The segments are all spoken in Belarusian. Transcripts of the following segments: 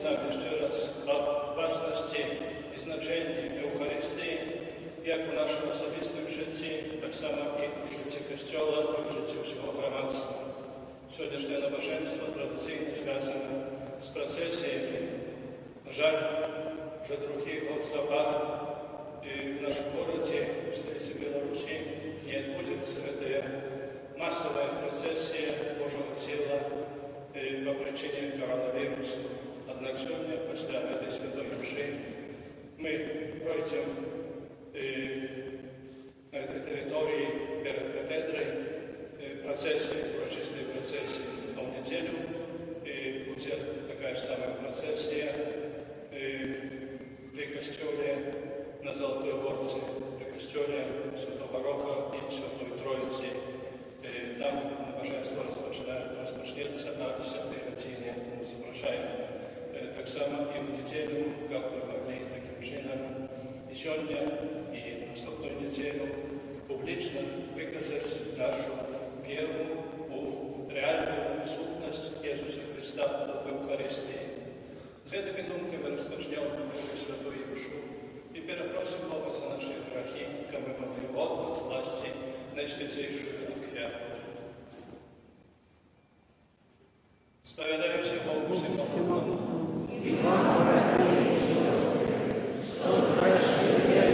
з нами ще раз о важності і значенні Євхаристії, як у нашому особистому житті, так само і у житті Костьола, і у житті всього громадства. Сьогоднішнє набоженство традиційно зв'язане з процесіями. На жаль, вже другий год запар в нашем городе, в столице Беларуси, не отбудется эта массовая процессия Божьего тела по причине коронавируса. Однако сегодня, после этой святой мши, мы пройдем на этой территории перед кафедрой процессии, урочистой процессии, а в неделю будет такая же самая процессия при костеле на Золотой Горце, при костеле Святого Роха и Святой Троицы. Там набоженство розпочнеться о 10 годині. Запрошаємо так само і в неділю, як ми могли таким чином і сьогодні, і наступну неділю публічно виказати нашу віру у реальну присутність Ісуса Христа в Євхаристії. З этими думками розпочнемо Святую Мшу и перепросим Бога за наши грехи, как мы могли отдать власти Найсвятейшую Аквяту. Споведаемся Богу всемогущему. И вам, братья и сестры, что зращение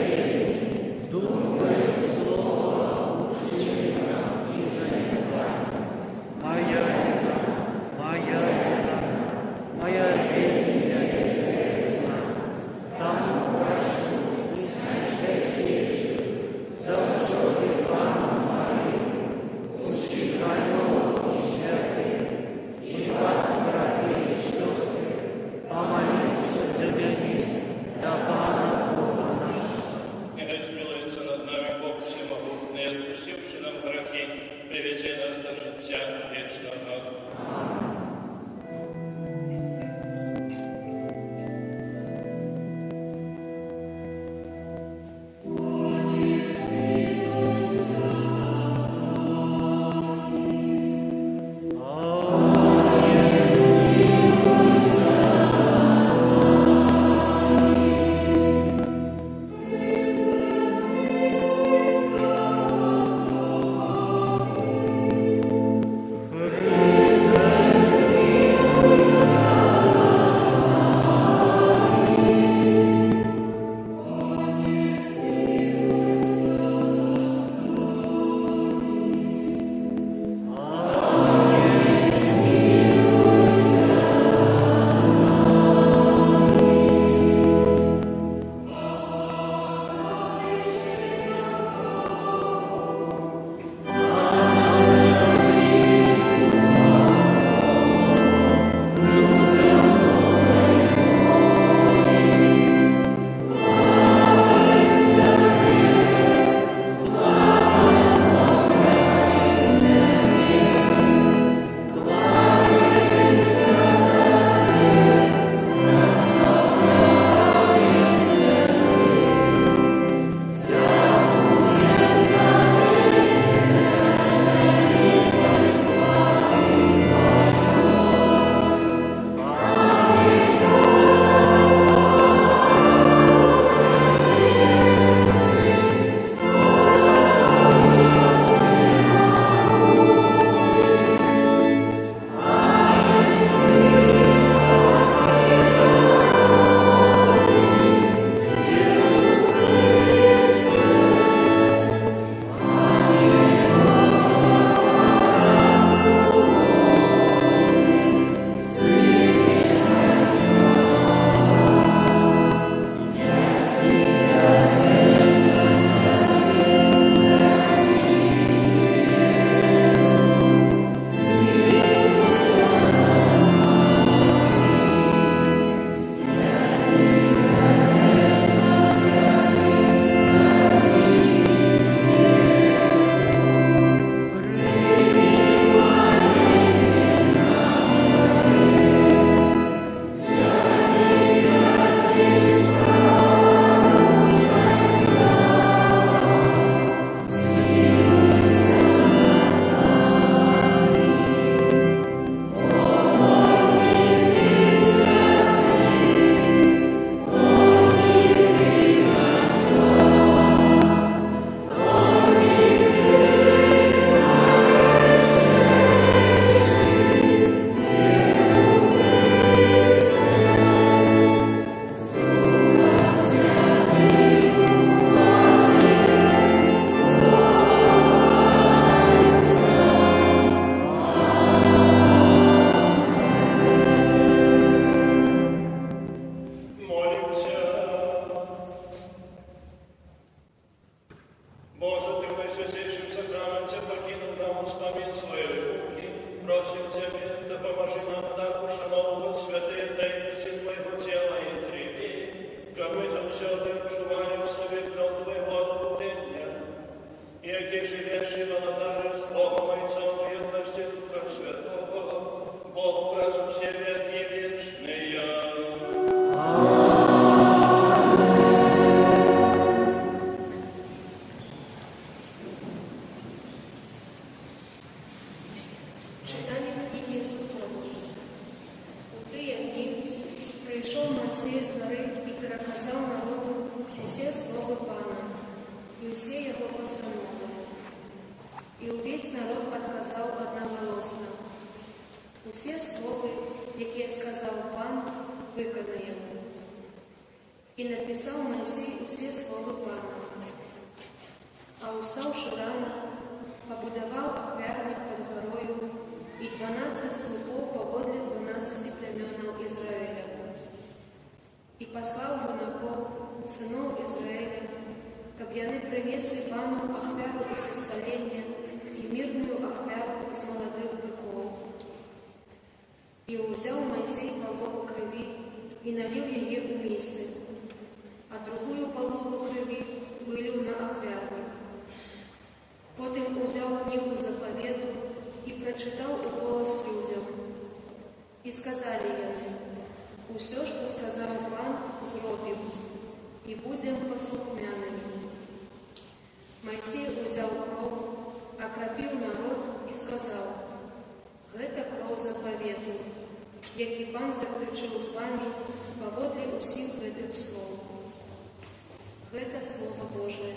думаю, слово, учения и занятия. Моя верная верна, тому прошу, Святейший, за особи Пану Марию, усиханем святым, и вас, братья и сестры, помолиться за меня. усе яго пастановы. І ўвесь народ адказаў аднагалосна: усе словы, якія сказаў пан, выканаем. І напісаў Майсей усе словы пана. А устаўшы рана, пабудаваў ахвярнік пад гарою і 12 слупоў паводле 12 плямёнаў Ізраіля. І паслаў юнакоў, сыноў Ізраіля, каб яны прынеслі пану ахвяру усеспалення і мірную ахвяру з маладых быкоў. І ўзяў Майсей палову крыві і наліў яе ў місы, а другую палову крыві выліў на ахвярнік. Потым узяў кнігу запавету і прачытаў у голас людзям. І сказалі яны: усё, што сказаў пан, зробім, і будзем паслухмянымі. Майсей узяў кроў, акрапіў народ і сказаў: гэта кроў запавету, які пан заключыў з вамі паводле ўсіх гэтых слоў. Гэта Слова Божие.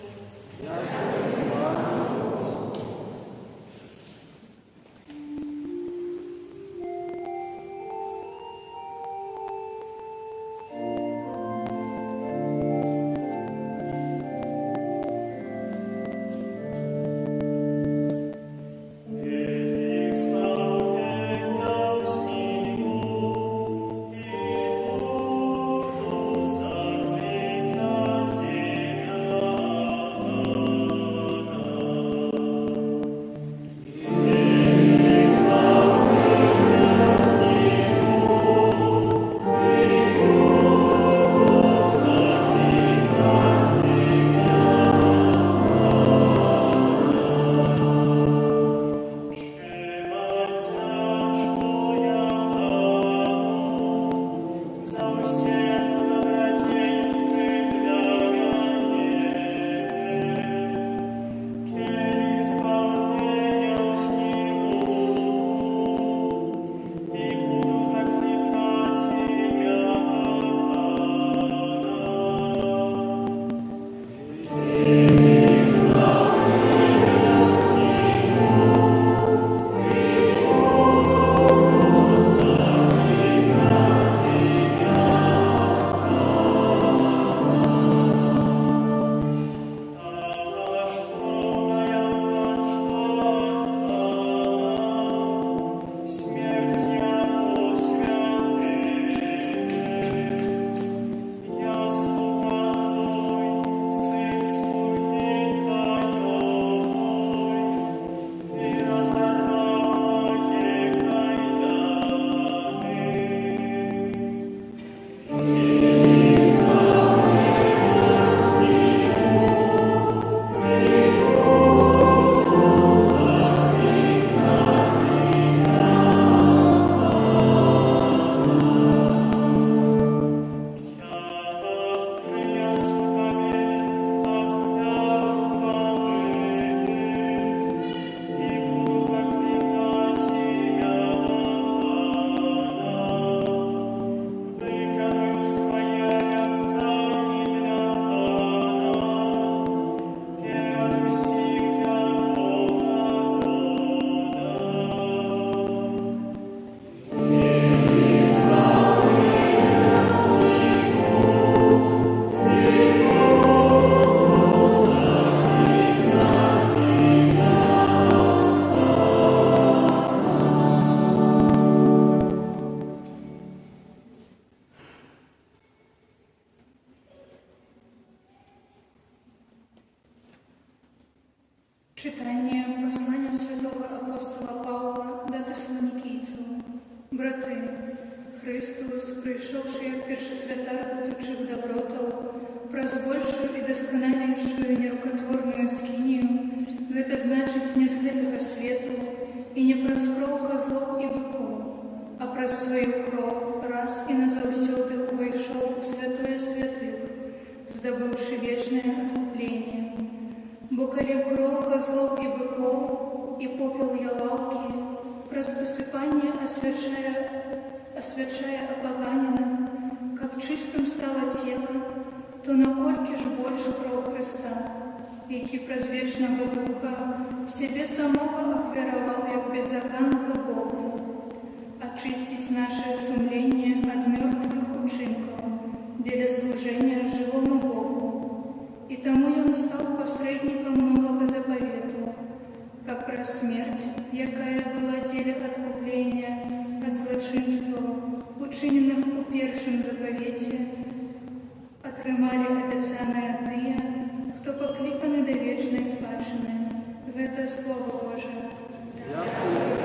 Читання послання святого апостола Павла до Тессалонікійців. Брати, Христос, прийшовши як першосвятар будучих добротов, праз большую и доскональнейшую нерукотворную скинию, это значит не з гэтага свету, и не праз кров козлов и быков, а праз свою кров раз и назаўсёды увайшоў у святое святых, здобывши вечное откупление. Бо калі кров козлов и быков и попел яловки праз посыпание освячая опоганенных, как чистым стало тело, то наколькі ж больше кров Христа, який праз вічного Духа себе самого ахвяровал, як беззаконного Богу, очистить наше сумление от мертвых учинков, для служения живому Богу. И тому Он стал посредником нового заповету, как про смерть, якая была деле откупления от злочинства, учиненных у першем заповете, отрымали обещанные тыя, хто покликаны до вечной спадщины. Это Слово Божие. Amen.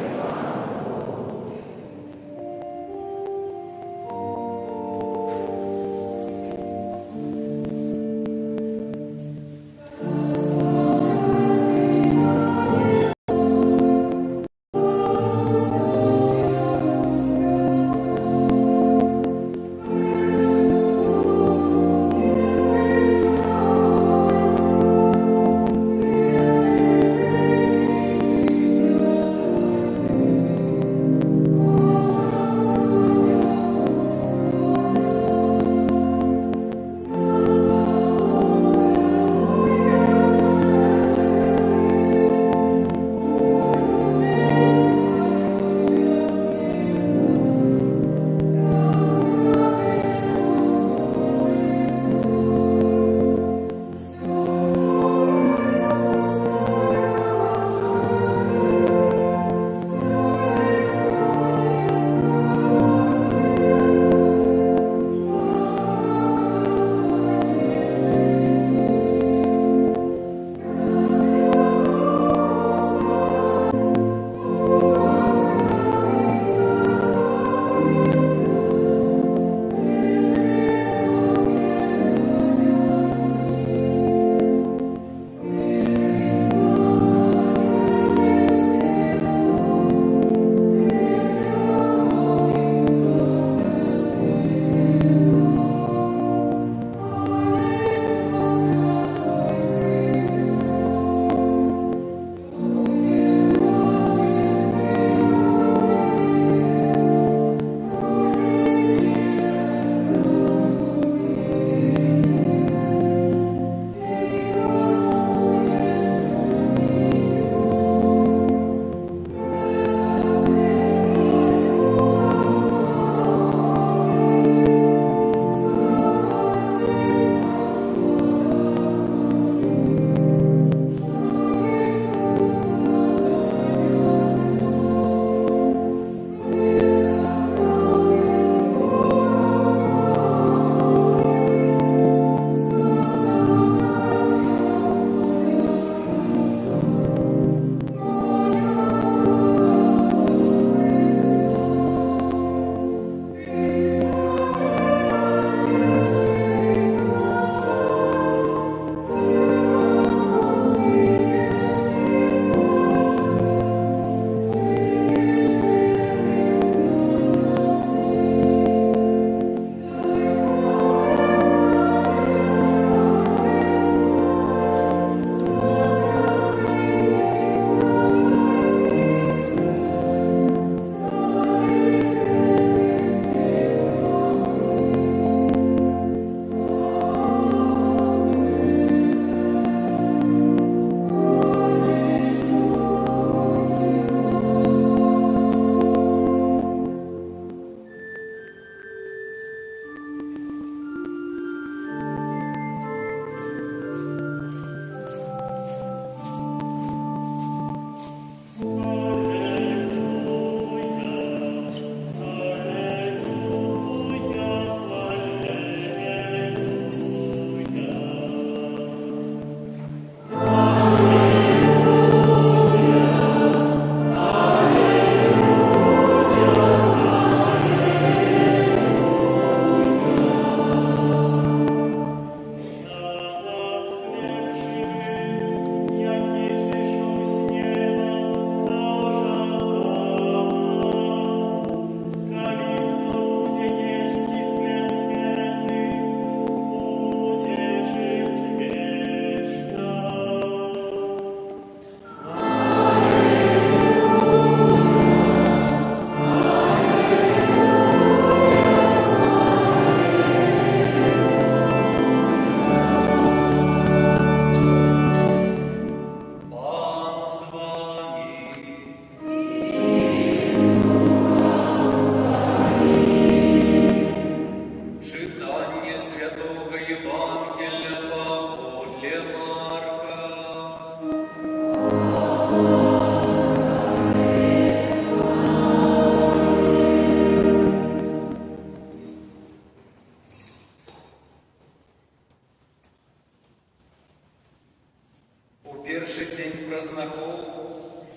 знаков,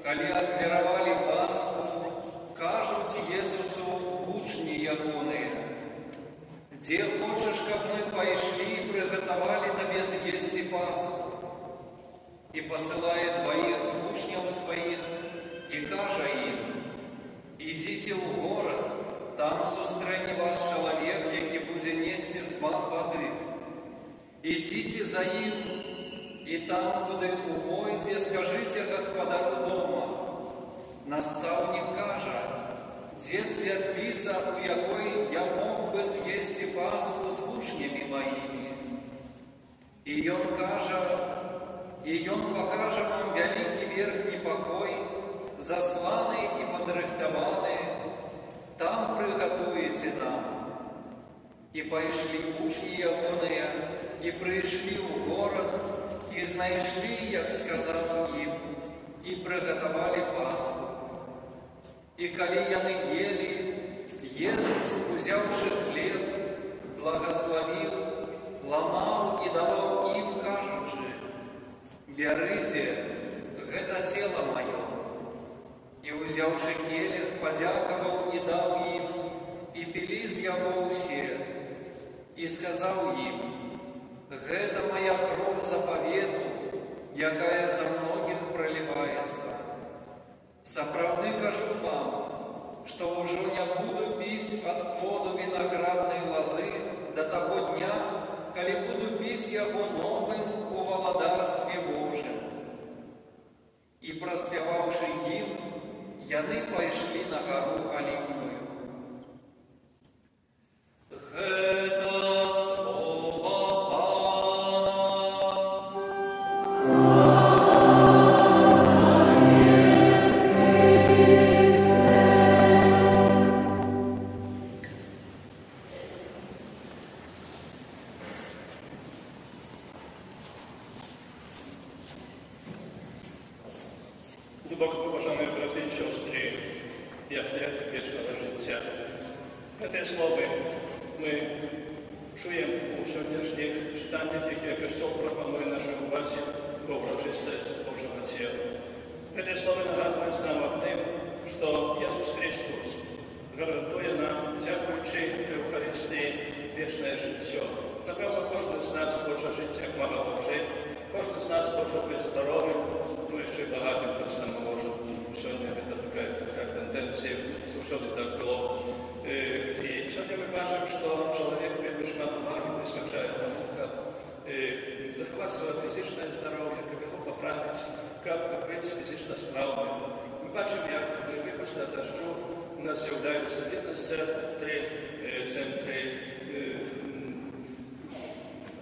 калі ахвяравалі Пасху, кажуць Езусу вучні ягоныя: «Дзе хочаш, каб мы пайшлі і прыгатавалі табе з'есці Пасху?» І пасылае дваіх з вучняў сваіх і кажа ім: «Ідзіце ў горад, там сустрэне вас чалавек, які будзе несці з вады. Ідзіце за ім, і там, куды увойдзе, скажыце гаспадару дома: настаўнік кажа, дзе святліца, у якой я мог бы з'есці Пасху з вучнямі маімі? І ён пакажа вам вялікі верхні пакой, засланы і падрыхтаваны, там прыгатуеце нам». І пайшлі вучні ягоныя, і прыйшлі ў горад, і знайшлі, як сказаў ім, і прыгатавалі Пасху. І калі яны елі, Езус, узяўшы хлеб, благаславіў, ламаў і даваў ім, кажучы: «Бярыце, гэта цела маё». І, узяўшы келіх, падзякаваў і даў ім, і пілі з яго ўсе. І сказаў ім: «Гэта мая кроў запавету, якая за многіх проліваецца. Сапраўды кажу вам, што ўжо не буду піць ад плоду вінаграднай лазы да таго дня, калі буду піць яго новым у валадарстве Божым». І, праспяваўшы ім, яны пайшлі на гару Аліўную. Гэта слова Пана. Глибоко поважані брати і сестри, я хліб вічного життя. Ці слова ми чуємо у сьогоднішніх читаннях, які Костюл пропонує нашій увазі про урочистость Божого тіла. Ці слова нагадують нам об тим, що Ісус Христос гарантує нам, дякуючи Євхаристії, вічне життя. Напевно, кожен з нас хоче жити, як мама Божа, кожен з нас хоче бути здоровим, ну і ще й багатим так само може. Сьогодні це така тенденція, завжди так було. І сьогодні ми бачимо, що чоловік вельми шмат уваги присвячає тому, як заховати своє фізичне здоров'я, як його поправити, як бути фізично справним. Ми бачимо, як після дождю у нас з'являються фітнес-центри, центри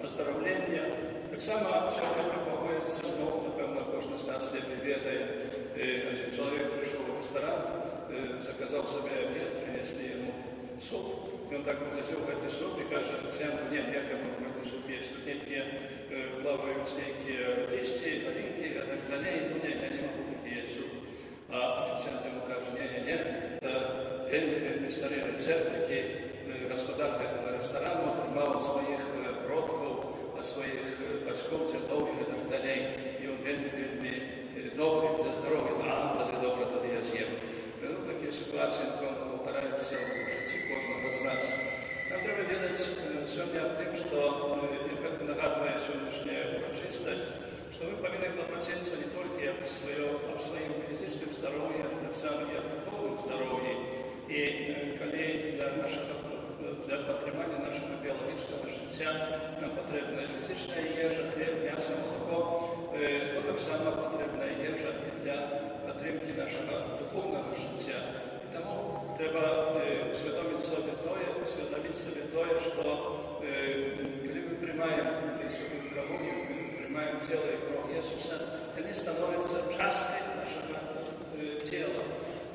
оздоровлення. Так само сьогодні пропагується знову, напевно, кожен з нас не відає. Один человек пришел в ресторан, заказал себе обед, принесли ему суп. И он так поглядел в этот суп и кажет официанту: «Нет, якобы в этом супе есть тут некие плавают некие листья, маленькие, а так далее. Ну, нет, я не могу такие есть суп». А официант ему кажет: «Не, это вельми старый рецепт, який господар этого ресторану отримав от своих продков, от своих батьков, дедов и так далее. И он вельми добрий для здоров'я, тоді добре, тоді я з'їм». Ну, такі ситуації, напевно, повторяються у житті кожного з нас. Нам треба відати сьогодні тим, що, як нагадує сьогоднішня урочистость, що ми повинні клопотатися не тільки об своїм фізичним здоров'ї, а так само і об духовним здоров'ї. І коли для підтримання нашого біологічного життя нам потрібна фізична їжа, хліб, м'ясо, молоко, то так само потрібна їжа і для підтримки нашого духовного життя. І тому треба усвідомити собі те, що коли ми приймаємо Святу Комунію, коли ми приймаємо тіло і кров Ісуса, вони становляться частиною нашого тіла.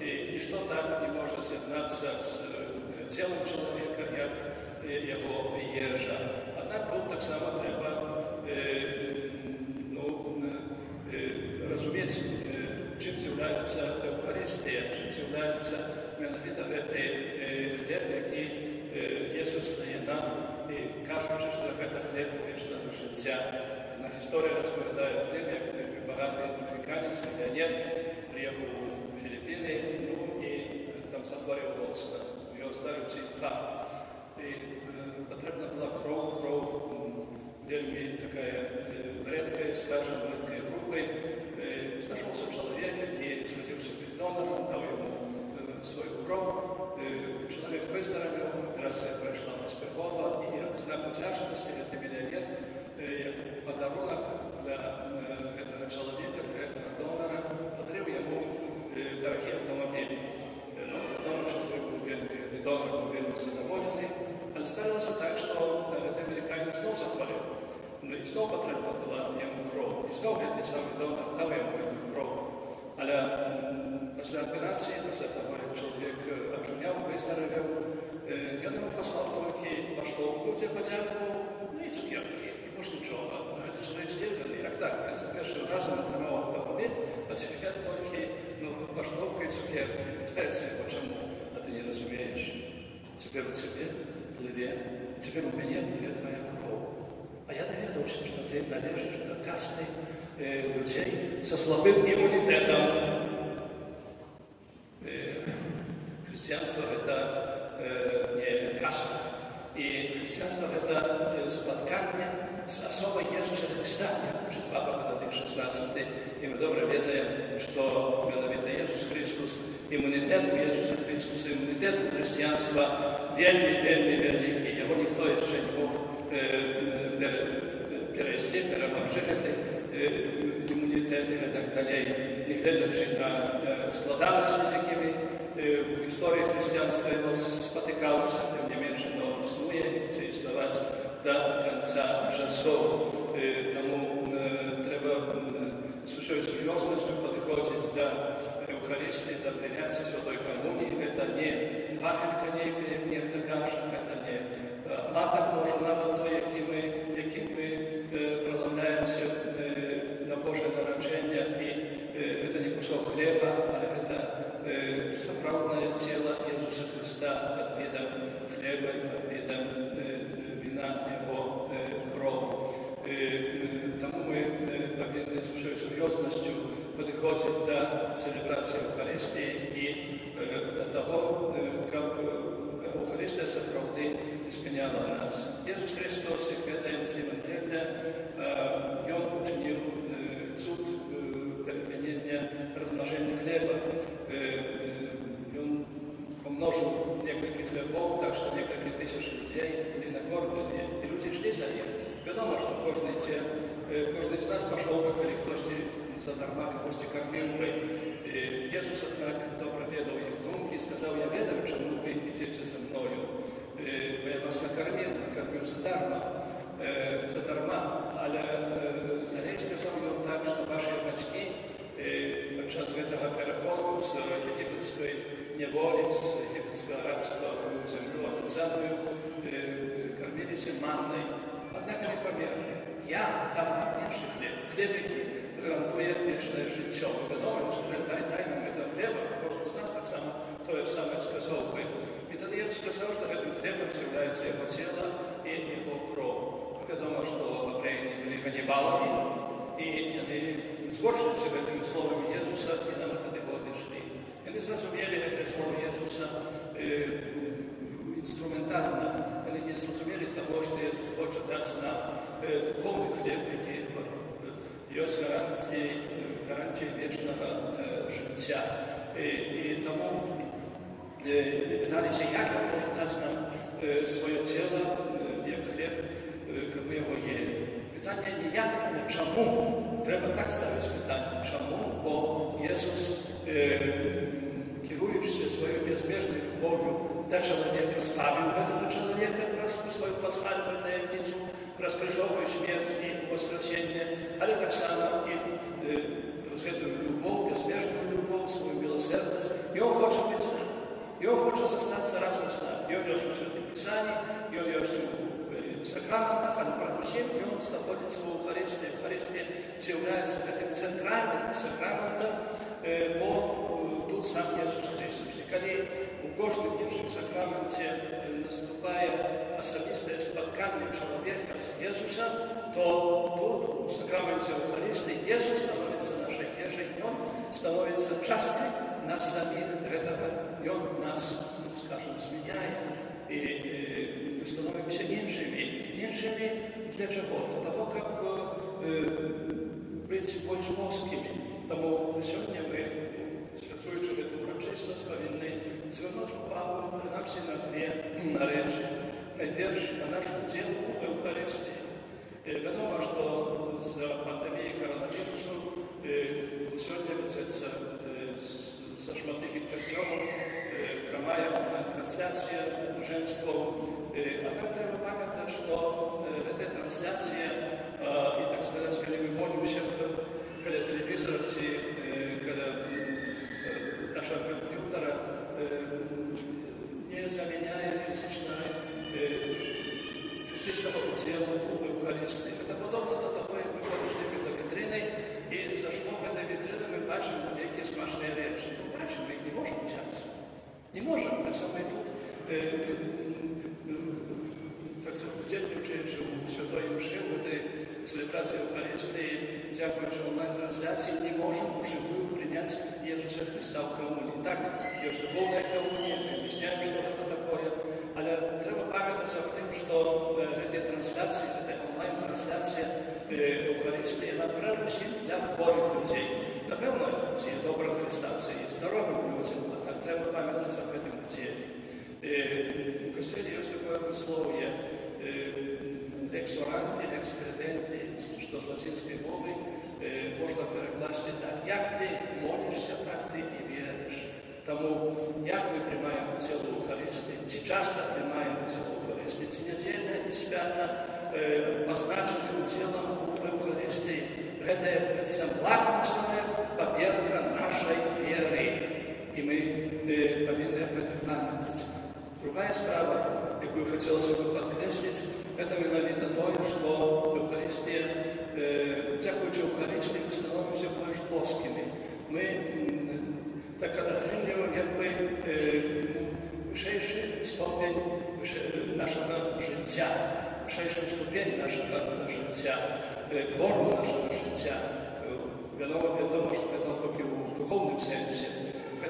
І ніщо так не може з'єднатися з тілом чоловіка, як його їжа. Однак тут так само треба розуміти, чим з'являється Евхаристія, чим з'являється менавіта цей хліб, який Ісус дає нам, і кажучи, що це хліб вічного життя. Однак історія розповідає тим, як багатий американець греха. И потребна была кровь, вельми такая редкая, скажем, редкой группой. Знайшовся чоловік, який схотівся під донором, дав йому свою кров. Чоловік виздоровів, операція пройшла успіхово, і як знак вдячності, цей мільйонер, як подарунок для цього чоловіка, для цього донора, подарив йому дорогий автомобіль. Донор був вельми задоволений, але сталося так, що цей американець знову захворів. І знову потрібна була йому кров. І знову цей самий донор дав йому цю кров. Але після операції, після того, як чоловік очуняв, виздоровів, він йому послав тільки поштовху, де подякував, ну і цукерки, і більш нічого. Цей чоловік здивлений, як так? Він за першим разом отримав автомобіль, а тепер тільки поштовху і цукерки. Тепер чому? А ты не разумеешь. Теперь у тебя плыве, теперь у меня плыве твоя кровь. А я доведался, что ты належишь до касты людей со слабым иммунитетом. Христианство – это не каста. И христианство – это споткание с особой Иисуса Христа. Учит Папа Бенедикт XVI. И мы добре ведаем, что Бенедикт Иисус Христос, імунітет у Ісуса Христа, імунітет у християнства вельми великий. Його ніхто ще не мог перейти, перемогти імунітет і так далі. Не глядячи на складаності, з якими в історії християнства його спотикалося, тим не менше, воно існує, це існувати до кінця часу. Тому треба з усією серйозністю підходити до Евхаристии, до принятия Святой Коммунии. Это не вафелька некая, як нехто каже, это не плата Божа, навіть то, яким ми проламляємося на Боже народження, і це не кусок хліба, але це справжнє тіло Ісуса Христа під видом хліба і під видом вина Його кров. Тому ми повинні з усією серйозністю підходить до цelebracji Eucharystii i do tego, jak Eucharystia naprawdę zmieniała nas. Jezus Chrystus, jak wiemy z Ewangelia, On uczynił cud переменения размножения хлеба. Он помножил несколько хлебов, так что несколько тысяч людей были накормлены, и люди шли за ним. Wiadomo, że każdy z nas poszedł, kiedy ktoś zadarma kogoś karmił. Jezus jednak dobrze wiedział ich думки i сказал: ja wiem, czemu wy idziecie ze mną, bo ja was nakarmił za darma, ale dalej сказал ją tak, że wasze батьки podczas tego переходу z egipskiej niewoli, z egipskiego rabstwa w ziemię obiecaną karmili się mannej. Однако не померли. Я дам вам меньше хлеб, який гарантує вічне життя. Відомо, що дай нам этого хлеба, кожен з нас так само, то же самое сказав би. І тоді я сказав, що этим хлебом является його тіло і його кров. Відомо, що євреї були ганібалами, і вони згоршилися этими словами Ісуса, і нам от него odeszli. Вони зрозуміли це слово Ісуса инструментально. Они не зрозумели того, что Иисус хочет дать нам духовный хлеб, який есть гарантией вечного життя. И тому они пытались, как Он может дать нам свое тело, як хлеб, как мы его ели. Питание не як, але чому. Треба так ставити питання. Чому? Бо Ісус, керуючись своей безмежной любовью до человека, спавил этого человека про свою пасхальную таємницю, про крижовую смерть и воскресение, але так само и про эту любовь, безмежную любовь, свою милосердность. И Он хочет быть с нами. И Он хочет остаться разом с нами. И Он есть в Святом Писании, и Он есть в сакраментах, а продусим, и Он находится в Евхаристии. Евхаристия является этим центральным сакраментом, тут сам Иисус Христос. И когда у каждого іншим сакраменте наступает особистое споткание человека с Иисусом, то тут, в сакраменте Евхаристии, Иисус становится нашей ежей, и Он становится частью нас самих этого, и Он нас, скажем, изменяет. И для чего? Для того, как быть больше плоскими. Тому сегодня мы, святуючи эту урочистость, повинны звернуть увагу, принаймні на дві речі. Найперше, на нашу уділу в Евхаристії. Відомо, що з пандемією коронавірусу сьогодні ведеться со шматних костюмів прямая трансляція божества. Однак треба пам'ятати, що ця трансляція, і так сказати, коли ми молимося, коли телевізор, коли нашого комп'ютера, не заміняє фізичного уділу в Евхаристії. Це подобно до того, як ми ходимо до вітрини, і за шмогами вітрини ми бачимо деякі смачні речі. Ми бачимо, ми їх не можемо взяти. Не можемо. Так само і тут, так само дякуючи у Святої Мши, в этой цelebracji Евхаристії, дякуючи онлайн-трансляції, не можемо вживую принять Иисуса Христа в коммунии. Так, есть духовная коммуния, мы объясняем, что это такое, але треба пам'ятати об тим, що эти трансляції, эта онлайн-трансляція Евхаристії, вона передусім для хворих людей. Напевно, ці добра Христа, це є здоровим людям, а так треба пам'ятати об этом ділі. У Костелі є таке вислов'я lex orante, lex credente, що з латинської мови можна перекласти так. Як ти молишся, так ти і віриш. Тому, як ми приймаємо цілу Евхаристію, ці часто приймаємо цілу Евхаристію, ці недільне і свята позначені уділом у Евхаристії. Это благостная поверка нашей веры. И мы повинны об этом памятать. Другая справа, которую хотелось бы подкреслить, это виновито то, что Евхаристия, дякуючи Евхаристии, мы становимся больше плоскими. Мы так отримуємо якби вищий ступень нашого життя, вищу ступень нашого життя, форму нашого життя. Відомо, що це тільки у духовному сенсі.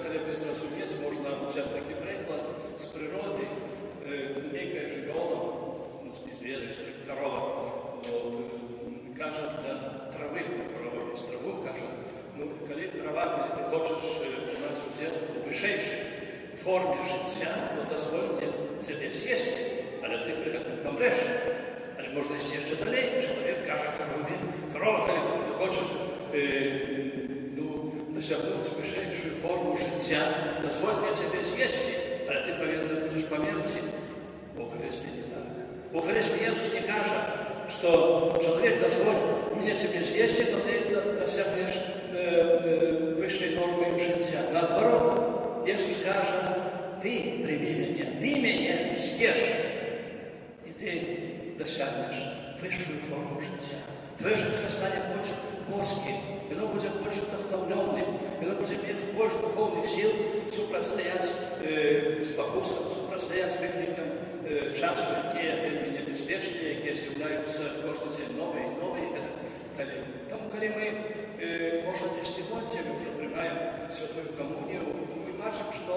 Це без розуміти, можна взяти такий приклад з природи. Некая живола, не звери, це ж корова, каже для трави, корова є траву, каже, коли трава, коли ти хочеш нас взяти у вищій формі життя, то дозволь тебе з'їсти, але ти при цьому помреш. Але можна йти ще далі, чоловік каже корові, корова, коли ти хочеш досягнути вищу форму життя, дозволь тебе з'їсти, але ти повинен будеш померти. У Христе не так. У Христе Иисус не каже, что человек дозволь мне тебе съесть, то ты досягнешь высшей нормы життя. Наоборот, Иисус каже, ты прими меня съешь, и ты досягнешь высшую форму життя. Твое життя станет больше плоским, оно будет больше вдохновленным, оно будет иметь больше духовных сил супростоять спокусам, супростоять викликам часу, які вельми небезпечні, які з'являються кожен день нові і нові. Тому, коли ми, може, десятиліттями вже приймаємо Святую Комунію, ми бачимо, що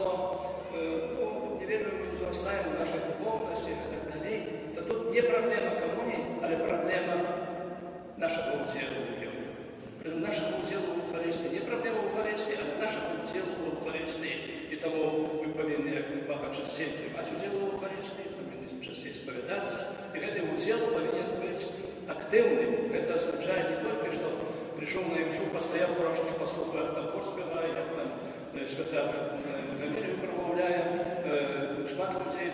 невірно ми зростаємо в нашій духовності і так далі, то тут не проблема комунії, але проблема нашого тіла. Нашему телу в Евхаристии. Не проблема в Евхаристии, а нашему телу в Евхаристии. И тому мы повинны багато частей принимать удел в Евхаристии, повинны частей исповедаться. И к этому телу повинен быть активным. Это означает не только, что пришел на Имшу, постоял трошки, послухал, там хор спевает, там свята Гамилию промовляя, шмат людей,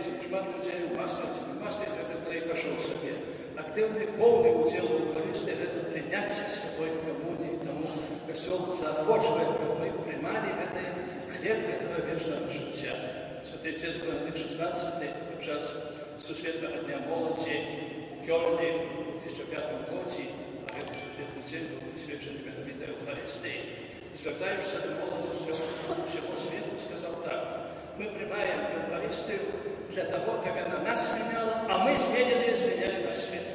в масках, это и пошел себе. Активный, полный удел в Евхаристии – это принятие Святой Коммунии. Тому Костел заохочивает, как мы принимали это хлеб этого вечного життя. Святий Отець Бенедикт XVI під час Всесвітнього Дня молоді у Кьольні у 2005 році, а эту Всесвітню день був присвячений Бенедикту Евхаристії. Звертаючись до молоді всього світу, сказав так: ми приймаємо Евхаристію для того, как она нас меняла, а мы изменяли наш свет.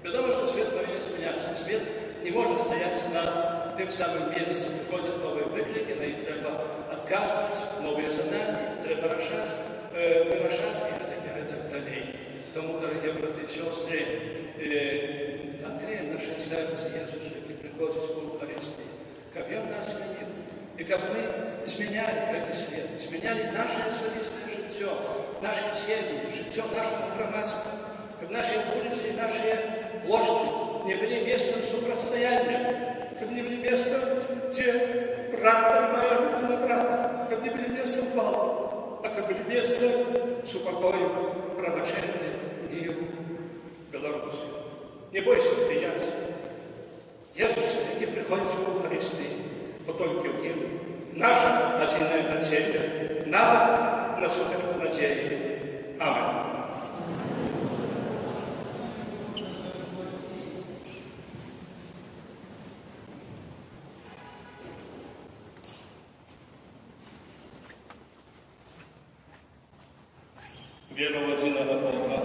Потому что свет повинен изменяться. Свет не может стоять на тем самым месте. Приходят новые выклики, на них треба отказывать, новые задания, треба решать, и так далее. Тому, дорогие браты і сестри, відкриємо наше серце Ісусу, який приходить в Євхаристії, щоб Він нас змінив. І щоб ми зміняли цей світ, зміняли наше особисте життя, наші сім'ї, життя нашого громадства, щоб наші вулиці, наші площі не були місцем супротистояння, щоб не були місцем, де брат тримає руку на брата, щоб не були місцем гвалту, а щоб були місцем супокою, пробачення, миру, Білорусі. Не бойся прийняти Ісуса, який приходить в Євхаристії, бо тільки в Нім наша насильна надія, навіть на супереч надії. Амінь. Віра в єдиного Бога.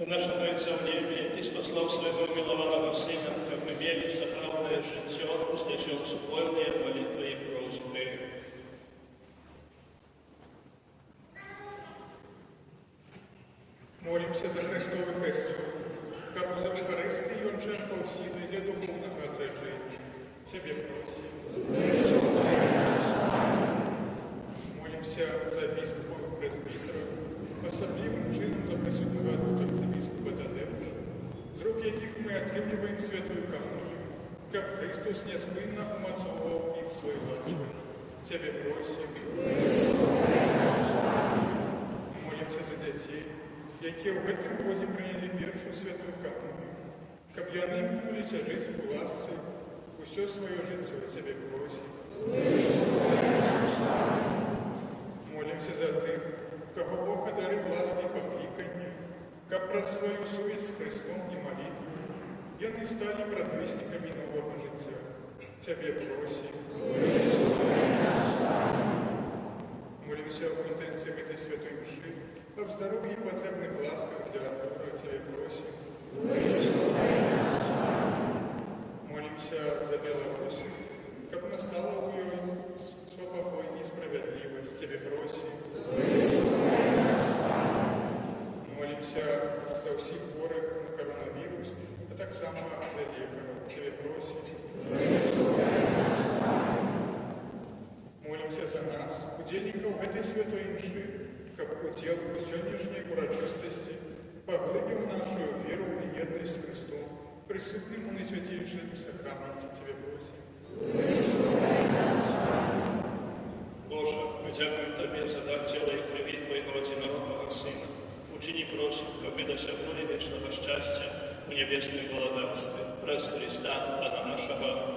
Наша Троица в небе, Ты спаслал своего милованного Сына, как мы имели сохранное житье, услышал супольные молитвы и просьбы. Молимся за Христовый костюм, как за Евхаристию он черпал силы для духовного отражения. Тебе просим. Молимся за епископов и пресвитеров, особливым чином за присутного тут арцебископа Тадеуша, з рук яких мы отримливаем святую коммунию, как Христос неспынно умацовывал их своей лаской. Тебе просим. Молимся за детей, які в гэтым годзе прынялі першую святую коммунию, каб яны імкнуліся жыць у ласцы ўсё сваё жыццё. Тебе просим. Молимся за тых, кого Бог одарил лаской покликанню, каб праз свою сувязь с Христом и молитву яны стали предвестниками нового жыцця. Тебе просим. Молимся у интенции этой святой мши об здоровье и потребных ласках для Артура. Тебе просим. Молимся за Беларусь, как настала у ее свобокой и справедливость. Тебе просим. Молимся за всех хворых на коронавирус, а так само за лекаров. Тебе просим. Молимся за нас, удельников этой святой мши, как удел у сегодняшней урочистости, поглубил нашу веру и едность с Христом, присутным у наисвятейшем сакраменте. Тебе просим. Боже, мы дякуем Тебе за дар тела и крови Твоего одинородного Сына. Учини, просим, как мы досягнули вечного счастья в небесной благодати. През Христа, Бога нашего.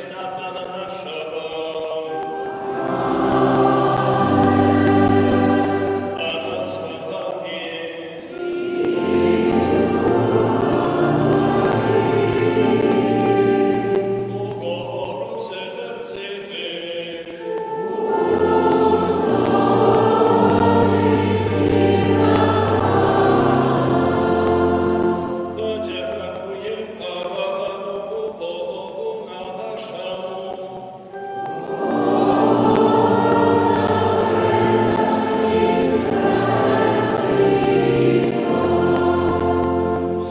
Христа Пана нашего. Амен. Слава Богу, сердце ты. Дякуем Богу нашему.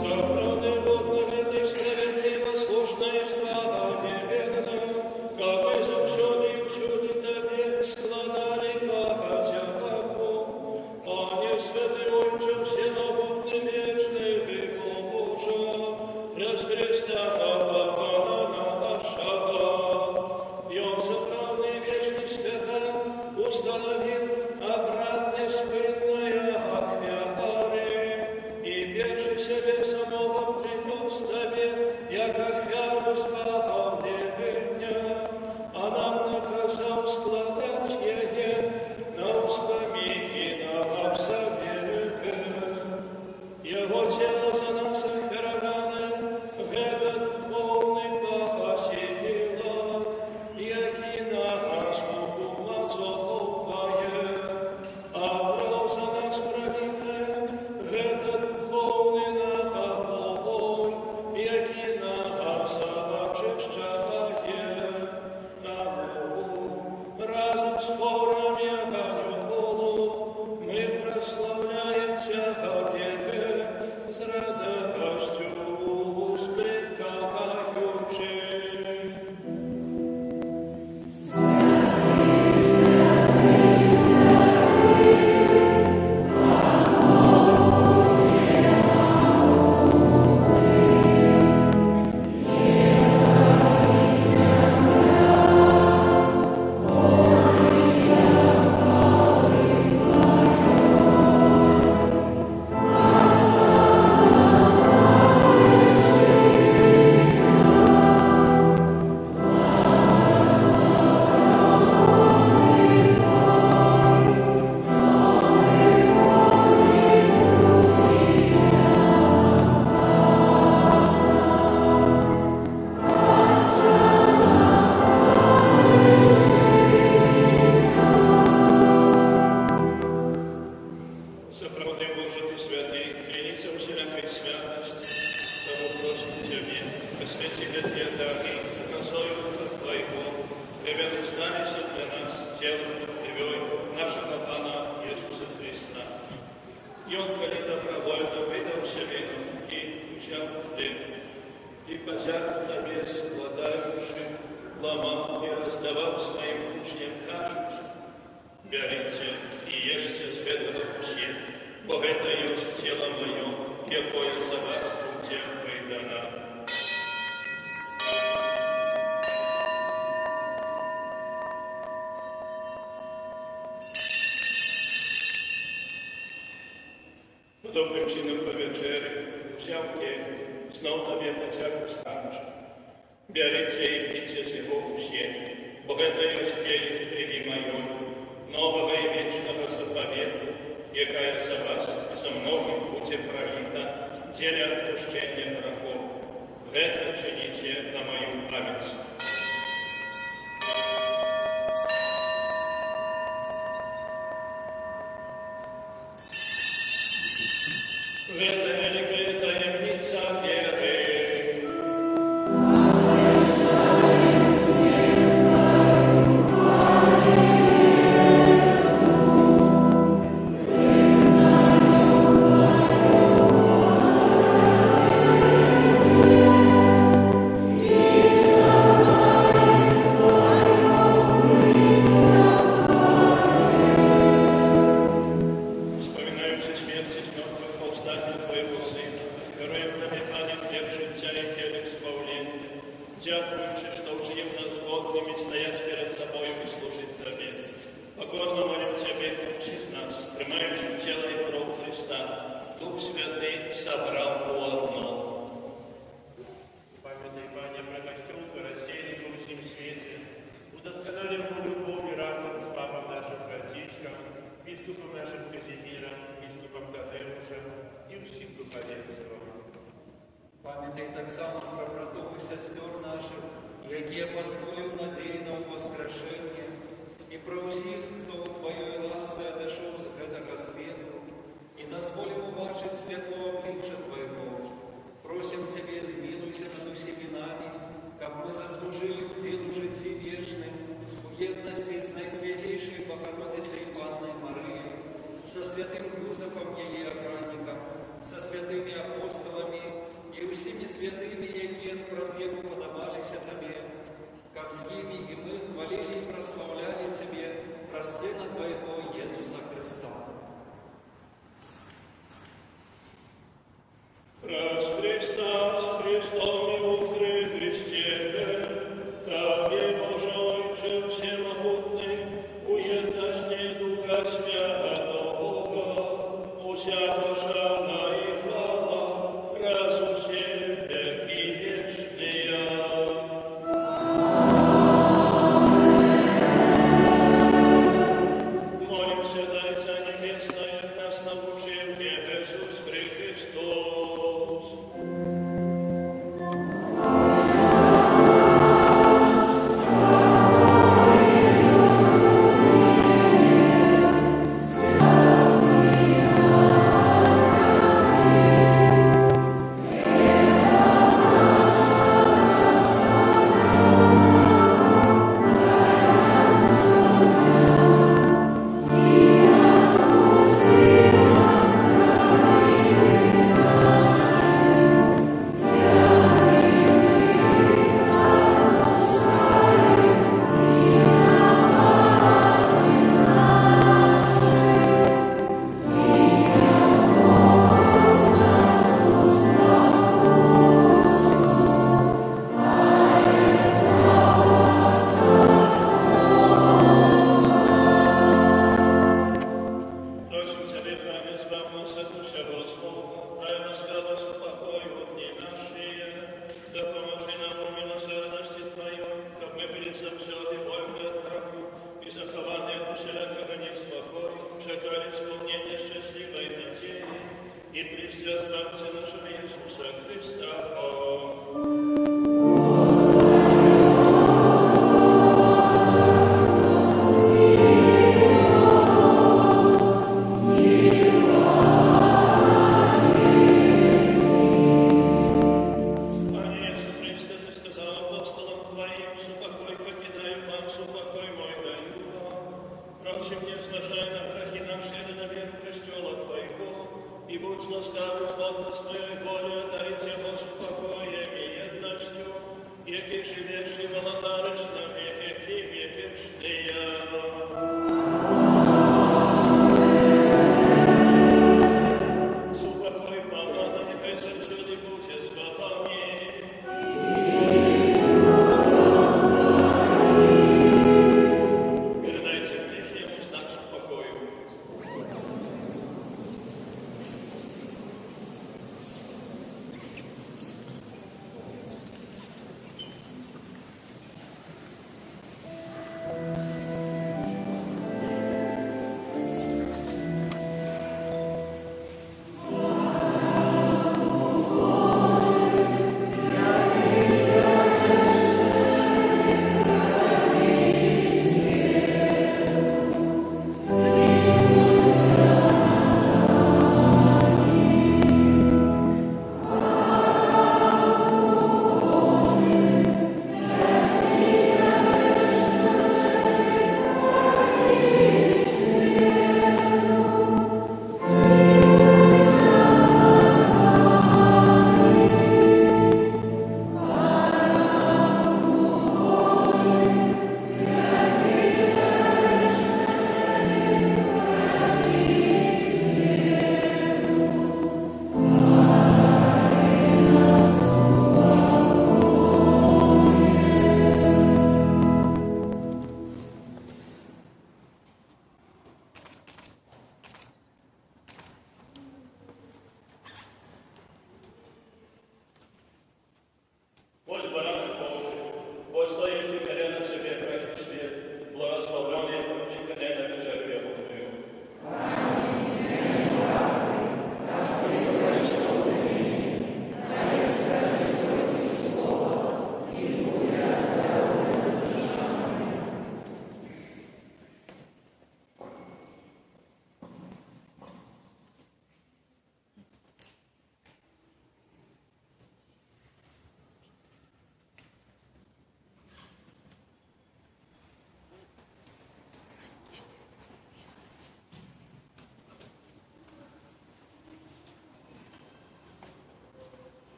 Собраны водными справедливо, слушно и слава верно, как и замченные чуды тебе складали богатяку, а не святый Отче всеногодный вечный Божа, през Христа Пана нашего. И Он собранный вечный свята установил обратно спинное ахвяры, и бежи себе самого принес тебе, як ахвяру избавления, а нам наказал складать ее на воспомине на обзавете. Его тело за нас ахвяровано, это духовный посетило, яки на нас умазовывает, а кровь за нас пролитая, это духовный напой, яки нас очищает. Разом с хорами огоню мы прославляем Тебе с радостью ускрикающей. Сопроводи Боже, Ты святый, клянется всякой святости, тому просим Тебе, посвяти для дары, назою Твоего, Тебя достанется для нас телом кровью нашего Пана Иисуса Христа. И Он, коли добровольно выдал себе руки, взял хлеб, и потяг Тебе складающий, ломал и раздавал своим учням кажущим. Берите и ешьте с этого кушья, бо это есть тело мое, якое за вас будет выдано. Добрим чином по вечері, взяв келих, знов Тебе потягу скажучи. Берите и пейте с его кушья, бо это есть келих крови моей, нового и вечного заповета, якая за вас и за многих будет пролита, деле отпущения грехов. Это чините на мою память. Это великая таемница веры. Слава грешение, и про усіх, хто у Твоей ласце дошел с гэтага свету, и дозволим убачить светло обличья Твоего. Просим Тебе, змилуйся над усіми нами, как мы заслужили уделу житті вечным, у едности с Наисвятейшей Богородицей Панной Марией, со святым Юзефом ее охранником, со святыми апостолами и усіми святыми, якие спрадвеку подобалися Тебе, как с ними и мы хвалили и прославляли Тебе про Сына Твоего Иисуса Христа. Раз Христос, Христом и у Христе, там и Божий, же всемогутный, у едности Духа Святого, уся душа и хвала, разу все веки вечные. Молимся, Дайца Небесная, нас научил Иисус Христос. Просим Тебе, Пане, избав нас от душевного слова, дай нас радость и покой в дни наши, да поможи нам в милосердности Твоем, как мы были замшеты вольны от греху и захованы от всякого неспокой, чекали исполнения счастливой надеи и причастия Спасителя нашего Иисуса Христа. Пане Иисус Христе, Ты сказал апостолам Твоим, «Супокой покидаю вам, супокой мой даю вам». Прочим, не смажай на грехи наши, да на веру престола Твоего, и будь ласкавы с Богом с Твоей волей, дайте вас упокоем и едностью, яки живеши володарочно, веки вечные. Супокой Павла, нехай завсёды буде з вами. Передайте ближнему знак супокою.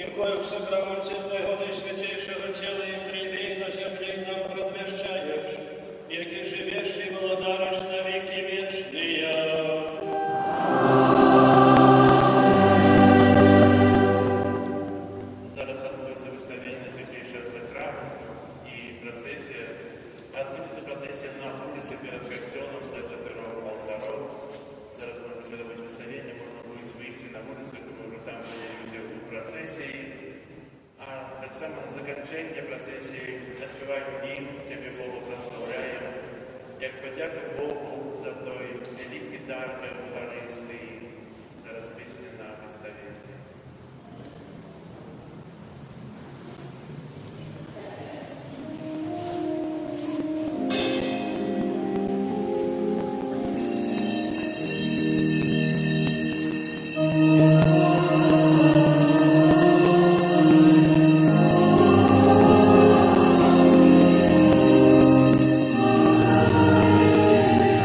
якою в сакраменті Твоего найсвятейшего тела и крови на земле нам предвещаешь, яки живешь и владаришь на веки вечные. Зараз відбудеться виставлення святейшего сакраменту і процесія. Відбудеться процесія на вулиці перед костелом до 4 алтарів. Зараз можна буде робити виставлення, можна буде вийти на вулицю, тому що там буде люди у процесії. А так само на закінчення процесії наспіваємо гімн «Тебе Богу прославляємо», як подяка Богу за той великий дар Евхаристії. Зараз пісня на виставлення. Amen.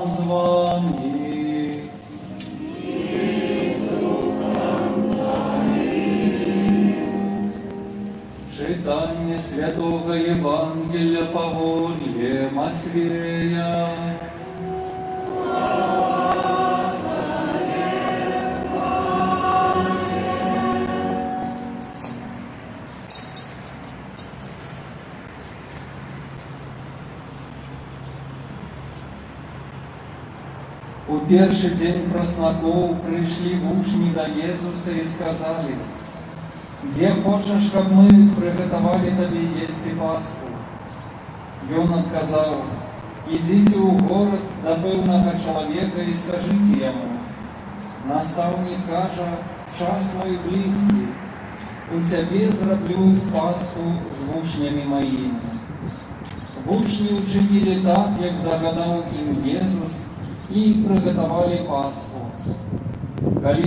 помазаний. Читание Святого Евангелия по воле Матвея. У перший день празнаков пришли в учни до Иисуса и сказали: «Где хочешь, как мы приготовали тебе есть и Пасху?» И он отказал: «Идите в город до певного человека и скажите ему: наставник каже, час мой близкий, у тебе зроблю Пасху з учнями моими». Учни учинили так, як загадав им Иисус, и приготовали Пасху. Коли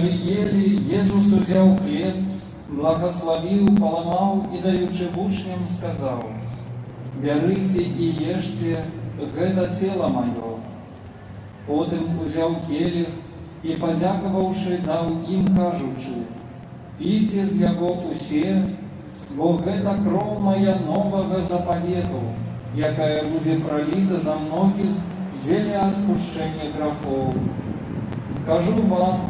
ели, Иисус взял хлеб, благословил, поламав и, даючи учням, сказал: «Берите и ешьте, это тело мое». Потім взяв келих и, подяковавши, дав им, кажучи: «Пійте з його усе, бо это кров моя нового заповету, якая буде пролита за многих для отпущения грехов. Кажу вам,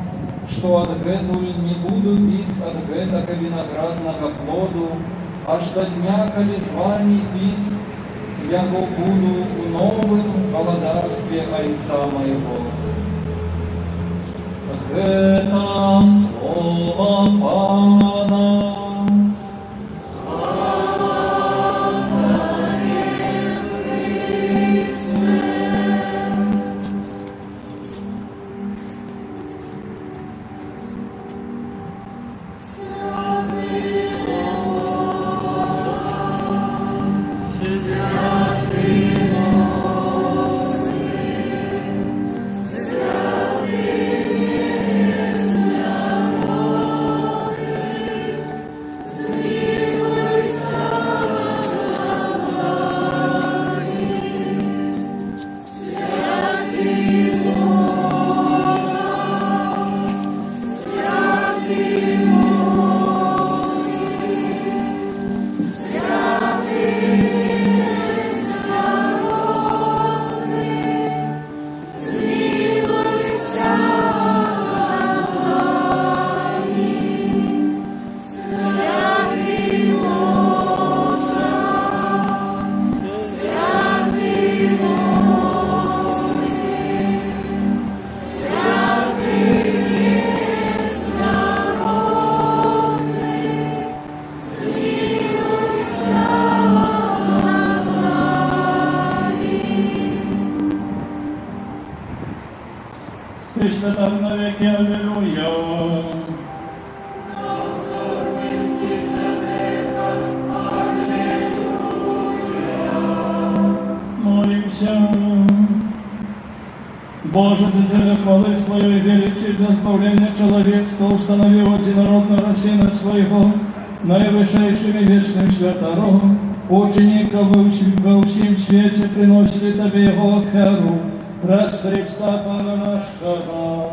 что от гэтуль не буду пить от гэтака виноградного плоду, аж до дня, коли з вами пить, яго буду в новым володарстве Отца моего». Это слово Пана. Христе, так навеки, аллилуйя. Молимся. Боже, Ты для хвалы Своей величия для избавления человечества установил единородного Сына Своего наивысшими вечным святором. Учеников во всем свете приносили Тебе Его оферу. Раз Христа Пана нашего.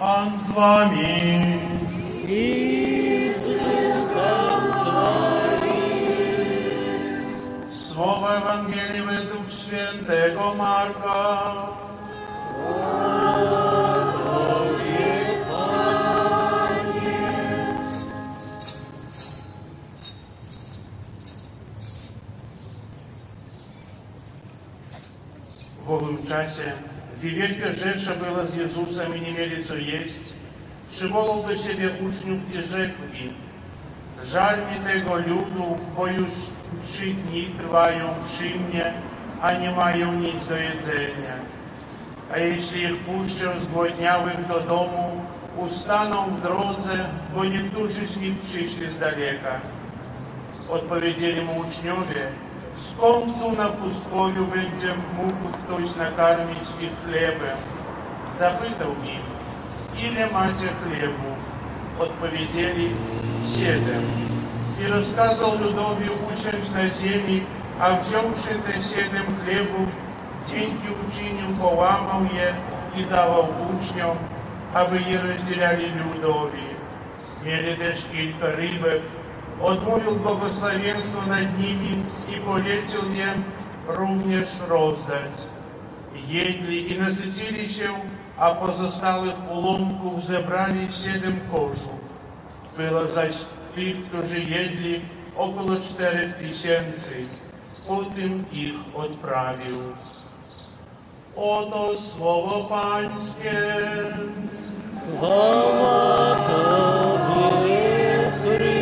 Pan z wami. Słowo Ewangelii według świętego Marka. W owym czasie, gdy wielka rzesza była z Jezusem i nie mieli co jeść, przywołał do siebie uczniów i rzekł im: żal mi tego ludu, bo już 3 dni trwają przy mnie, a nie mają nic do jedzenia. A jeśli ich puszczę zgłodniałych do domu, ustaną w drodze, bo niektórzy z nich przyszli z daleka. Odpowiedzieli mu uczniowie: skąd tu na pustkowiu będzie mógł ktoś nakarmić ich chlebem? Zapytał ich: ile macie chlebów? Odpowiedzieli: 7. I rozkazał ludowi usiąść na ziemi, a wziąwszy te 7 chlebów, dzięki uczynił, połamał je i dawał uczniom, aby je rozdzielali ludowi. Mieli też kilka rybek. Odmówił błogosławieństwo nad nimi i polecił je również rozdać. Jedli i nasycili się, a pozostałych ulomków zebrali 7 koszów. Było zaś tych, którzy jedli, około 4000. Potem ich odprawił. Oto słowo Pańskie. Chwała Tobie, Chryste.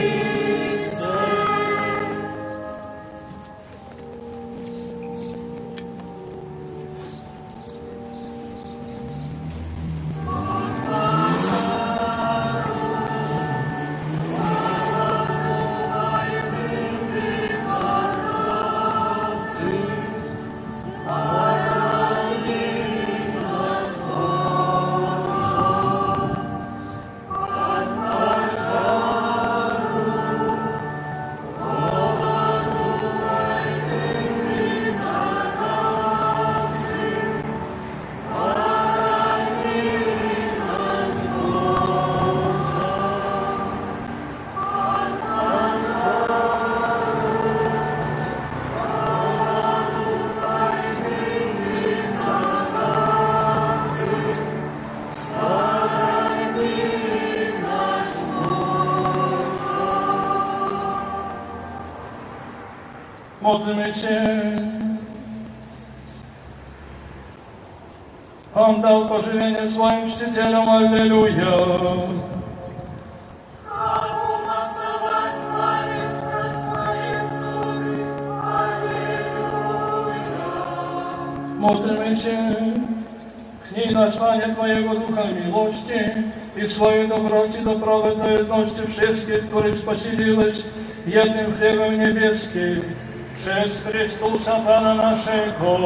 Módlmy się. On dał pożywienie swoim czcicielom. Alleluja. Módlmy się. Pchnij nas, Panie, Twojego Ducha miłości i w swojej dobroci doprowadź do jedności wszystkich, których posilileś jednym chlebem niebieskim, przez Chrystusa Pana naszego.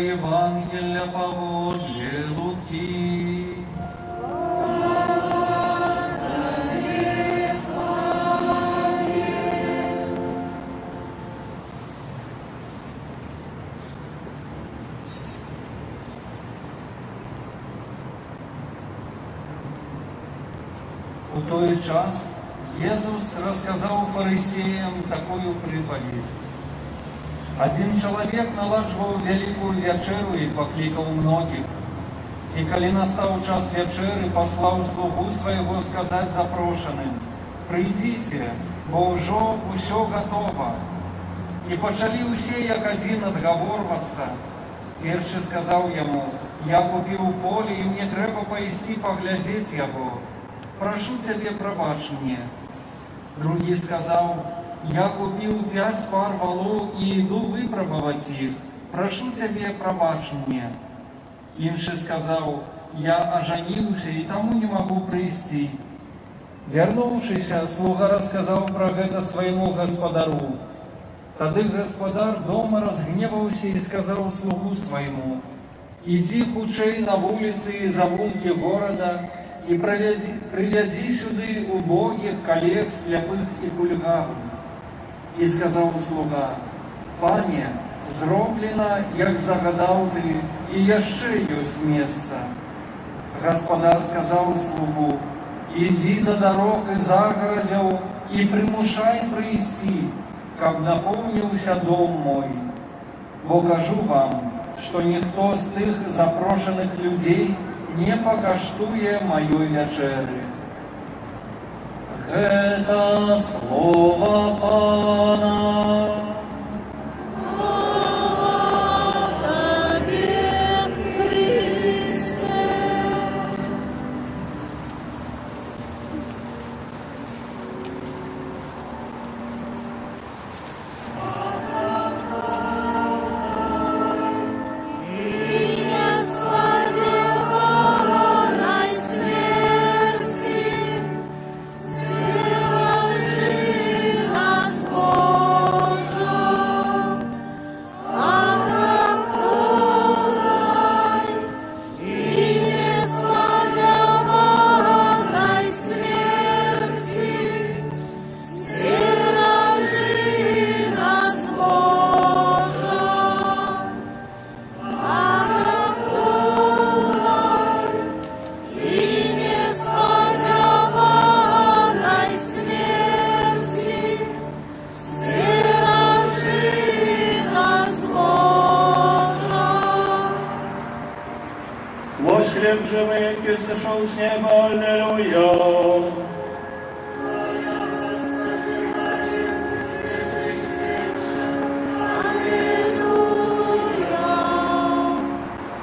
Евангелия поводле Луки. У той час Иисус рассказал фарисеям такую приповесть. Один человек налаживал великую вечеру и покликал многих. И коли настал час вечеры, послал слугу своего сказать запрошенным: «Придите, бо уже все готово». И почали усе, як один, отговорваться. Перший сказал ему: «Я купил поле, и мне треба поисти поглядеть его. Прошу тебе, пробачь мне». Другий сказал: «Я купил 5 пар волов и иду выпробовать их. Прошу тебе, пробачь мне». Инший сказал: «Я оженился и тому не могу прийти». Вернувшийся, слуга рассказал про это своему господару. Тады господар дома разгневался и сказал слугу своему: «Иди худшей на улицы и завулки города, и приведи сюды убогих, коллег, слепых и кульгавых». И сказал слуга: «Пане, зроблено, як загадал ты, и яшчэ ёсць месца». Господар сказал слугу: «Иди до дорог и загородов, и примушай прийти, как наполнился дом мой. Бо кажу вам, что никто з тых запрошенных людей не покаштуе моей вечеры». Это слово Пана. Вось хлеб живый, який сошел с неба, аллилуйя.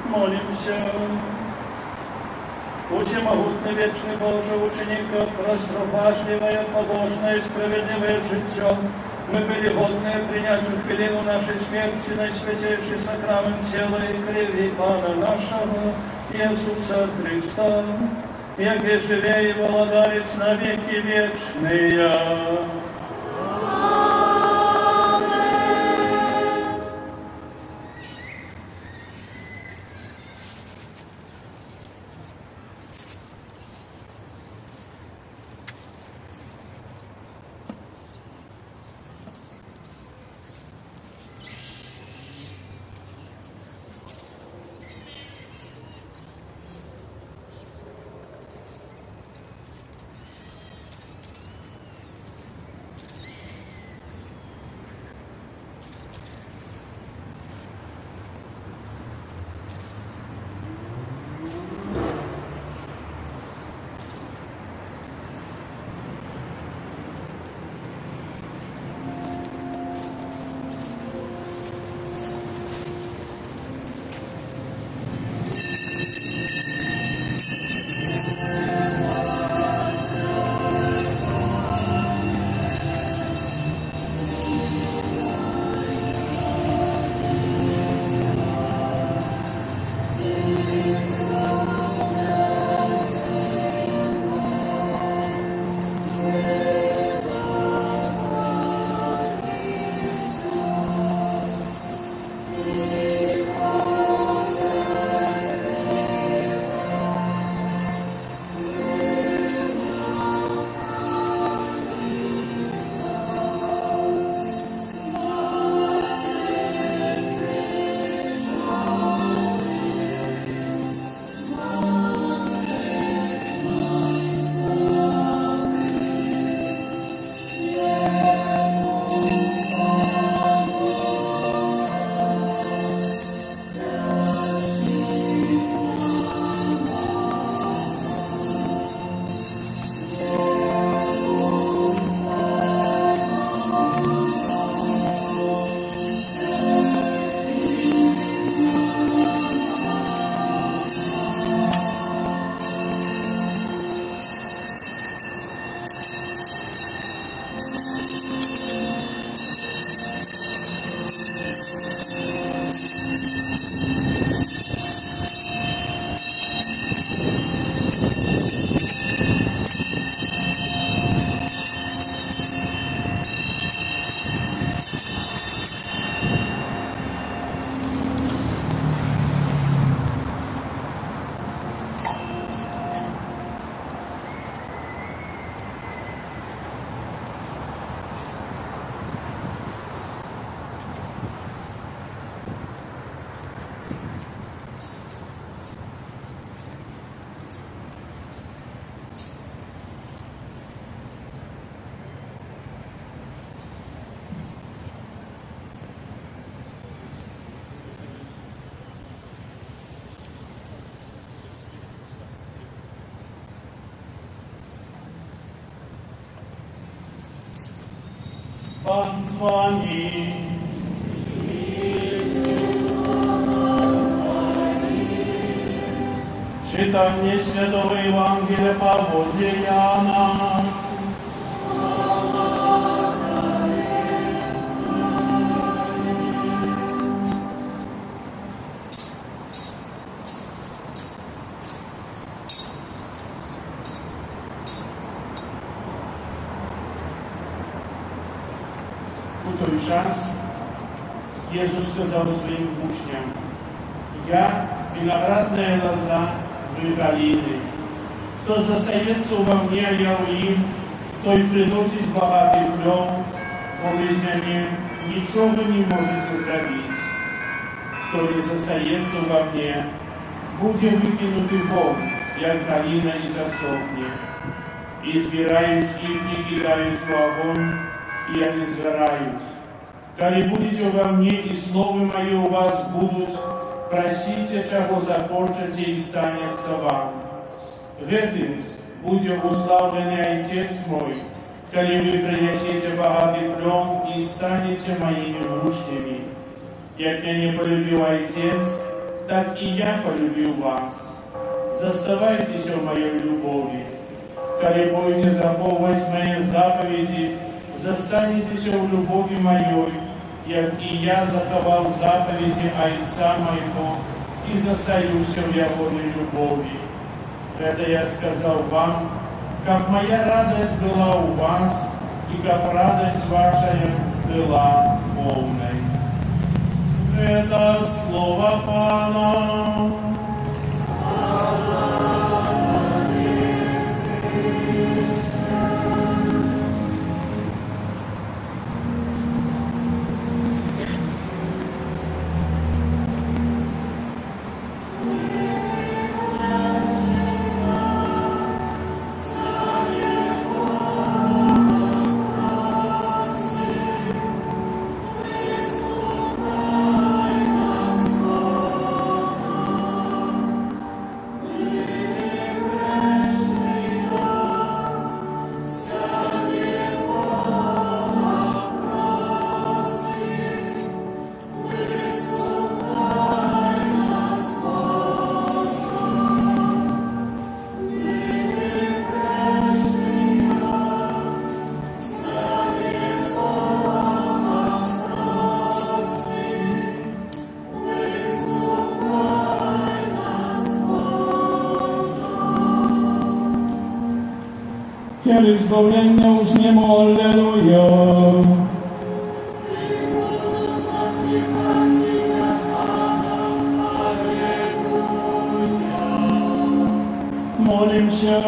Молимся. Всемогутный, вечный Боже, учеников, прострофашливое, побожное и справедливое житье, мы были годны принять в хвилину нашей смерти наисвятейший сакрамент тела и крови Пана нашего Иисуса Христа, яке живе и владает на веки вечные. з вами. Читання Святого Євангелія по Яна. У той час Ісус сказав своїм учням: «Я виноградная лоза, вы галины. Кто застається во мне, а я у ним, той приносить багатий плод, бо без мене нічого не можете зробити. Хто не застається во мне, буде викинутий вон, як галина і засохне. І збирають їх і кидають в огонь, и они сгорают. Коли будете во мне, и слово мое у вас будут, просите, чего захочете, и станется вам. Гэтым будет уславленный Отец мой, коли вы принесете богатый плод и станете моими учнями. Як меня полюбил Отец, так и я полюбил вас. Заставайтесь в моей любови. Коли будете заховывать мои заповеди, застанетесь в любови моей, як и я заховал заповеди Отца моего, и застаюся в его любови. Это я сказал вам, как моя радость была у вас, и как радость ваша была полной. Это слово Пана. Келих збавлення узнімо, аллилуйя. Молимся.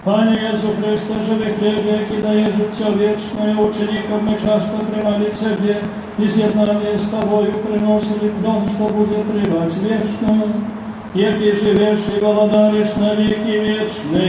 Panie Jezu Chryste, żywy chleb, jaki daje życie wieczne, ucznikom my często prymali Ciebie i zjednanie z Tobою przynosili plon, co będzie trwać wieczno, jaki żywiesz i wolodarisz na wieki wieczne.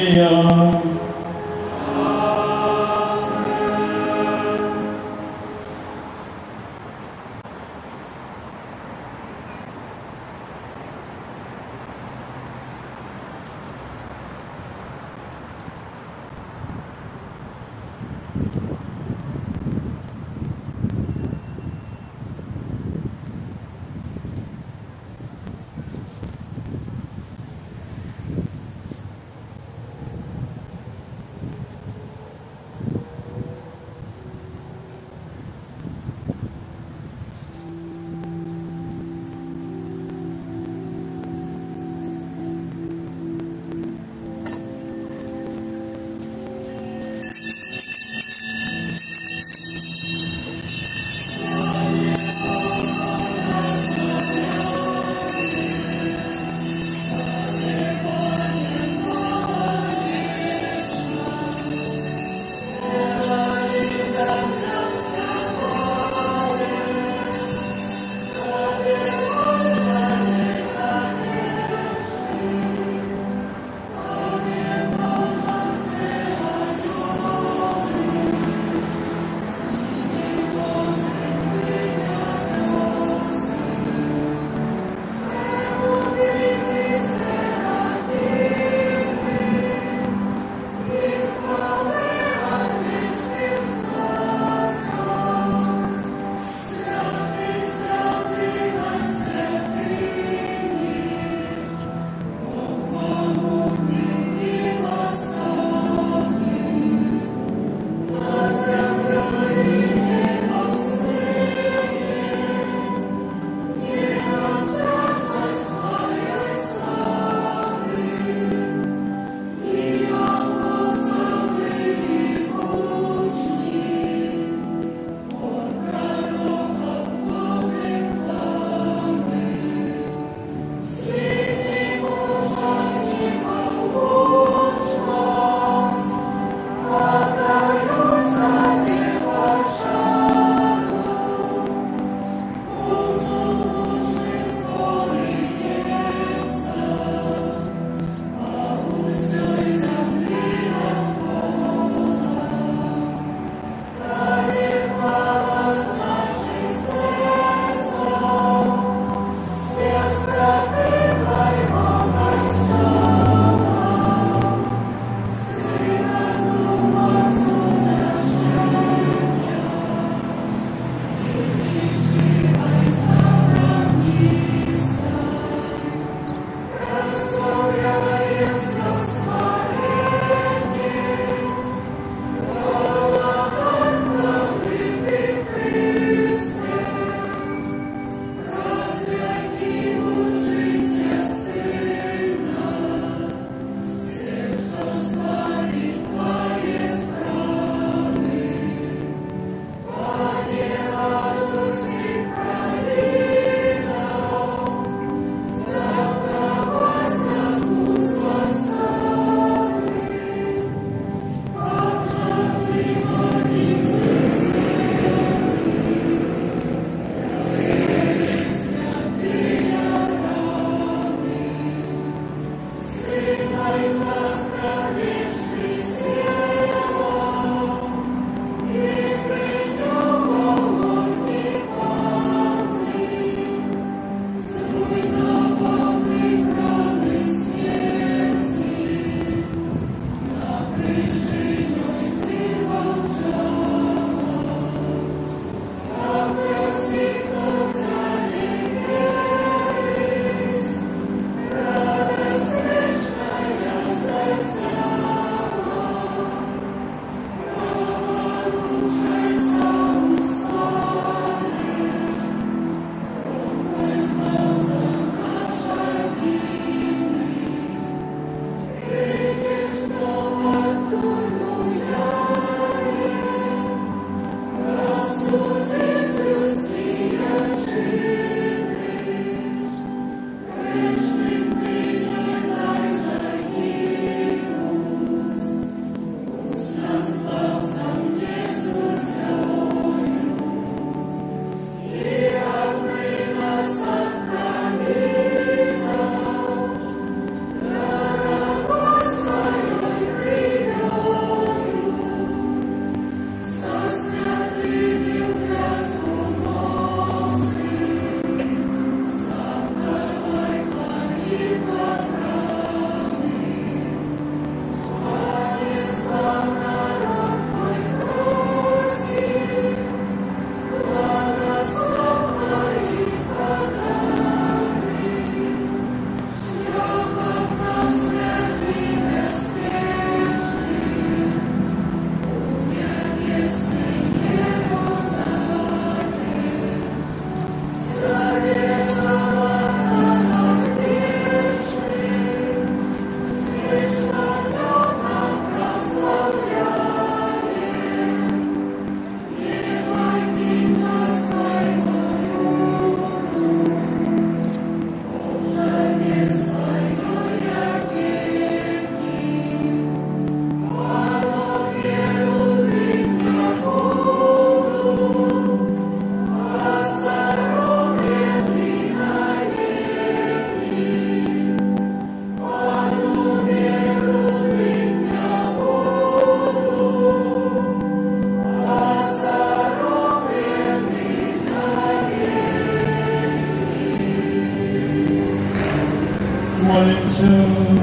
помолимся.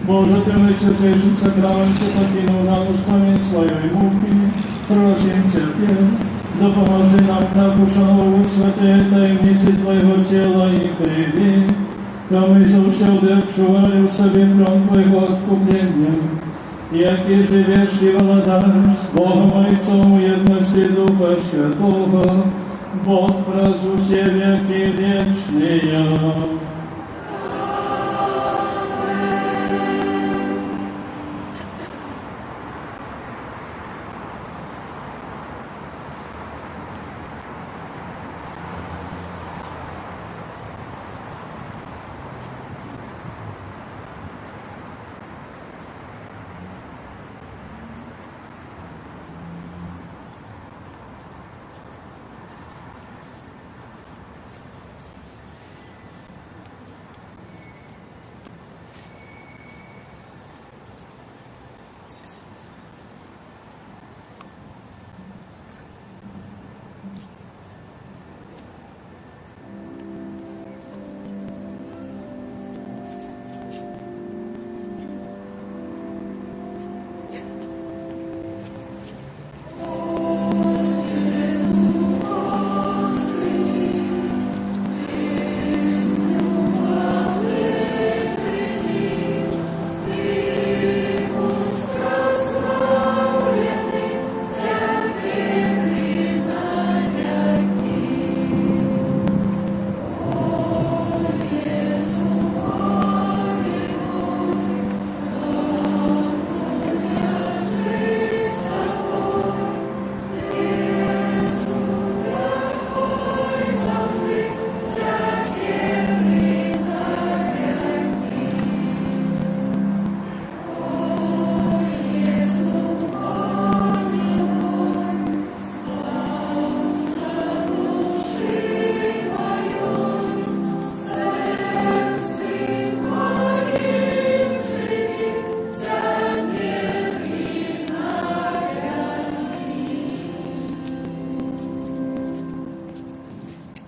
Боже, Ты в святейшем сакраменте покинул нам успомин своей муки, просим терпел, да поможи нам так ушановывать святые таємниці Твоего тела и крови, ка мы завсёды отчували в себе плен Твоего откупления, яки живешь и владаешь с Богом Отцом в едности Духа Святого, Бог празднуй все веки вечные.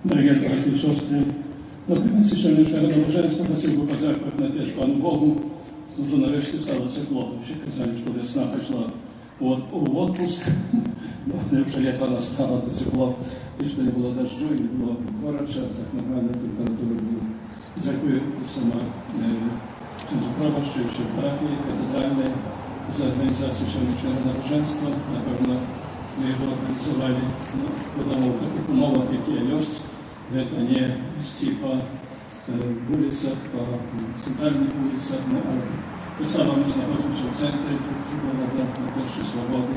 Дорогі браті і сестри, наприкінці сьогоднішнього набоженства хотів би подякувати на теж Пану Богу. Уже нарешті стало тепло. Всі казали, що весна пішла в отпуск. Но вже лето настало, то тепло. І що не було дождю, не було горячо, так нормальна температура була. Дякую сама правощуючій парафії катедральної за організацію сьогоднішнього набоженства. Напевно, мы его организовали в таких умовах, какие есть. Это не типа в улицах, по центральных улицах, а то самое мы находимся в центре города, на площади Свободы.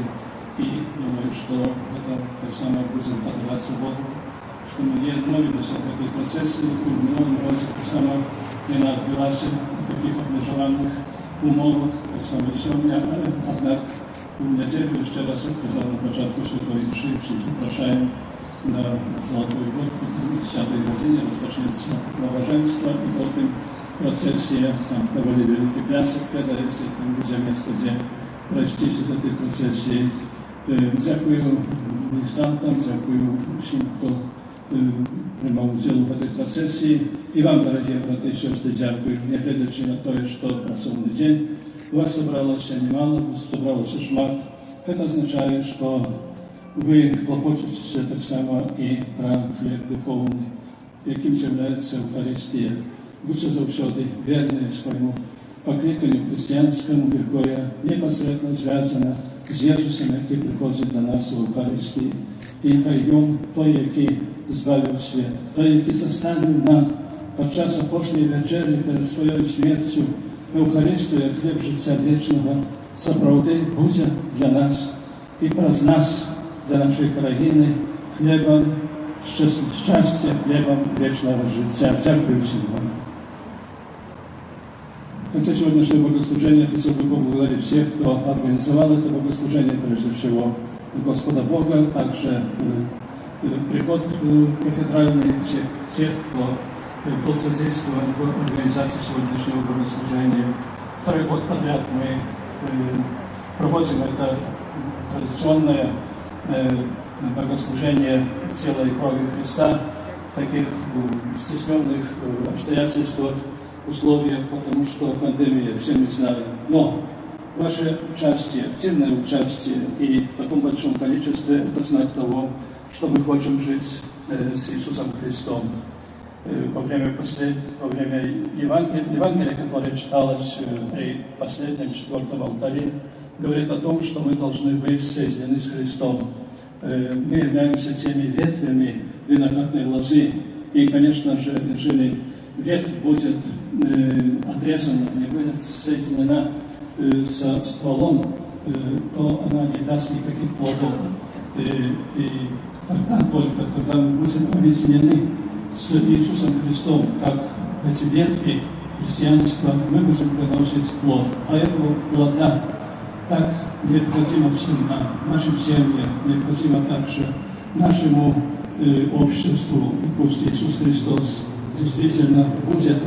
И думаю, что это так само будет отдаваться Богу, что мы не отмолились от этой процессы, и в минулом роде так само не отбилась в таких обмежованных умовах, так само и сегодня, однако у неделю ще раз сказав на початку Святої Мши, всіх запрошаємо на Золотую Водку, в 10-й годині розпочнеться набоженство, і потім процесія, там доволі великий плясок кладається, там буде місце, де прочтіть этой процесії. Дякую міністрантам, дякую всім, хто приймав уділ в этой процесії. І вам, дорогі брати і сестри, дякую, не глядячи на те, що працовний день. Вас собралось немало, собралось шмат. Это означает, что вы клопочетесь так само и про хлеб духовный, яким является Евхаристия. Будьте завсёды верны своему покликанию христианскому, якое непосредственно связано с Иисусом, який приходит до нас в Евхаристии. И хай той, який збавив світ, той, який заставив нам подчас апостольної вечері перед своєю смертю Евхаристію, як хліб життя вічного, справді буде для нас і праз нас, для нашої країни, хлібом щастя, хлібом вічного життя. Дякую всім вам. В конце сегодняшнего богослужения хотел бы поблагодарить всех, кто организовал это богослужение, прежде всего Господа Бога, также приход кафедральный, всех тех, кто был содействован в организации сегодняшнего богослужения. Второй год подряд мы проводим это традиционное богослужение тела и крови Христа в таких стесненных обстоятельствах. условиях, потому что пандемия, все мы знаем. Но ваше участие, активное участие и в таком большом количестве – это знак того, что мы хотим жить с Иисусом Христом. Во время Евангелия, которое читалось при последнем 4-м алтаре, говорит о том, что мы должны быть соединены с Христом. Мы являемся теми ветвями виноградной лозы. И, конечно же, если ветвь будет отрезана, не будет соединена со стволом, то она не даст никаких плодов. И тогда только, когда мы будем объединены с Иисусом Христом, как эти ветви христианства, мы будем приносить плод. А этого плода так необходимо всем нам, нашим семьям, необходимо также нашему обществу. И пусть Иисус Христос действительно будет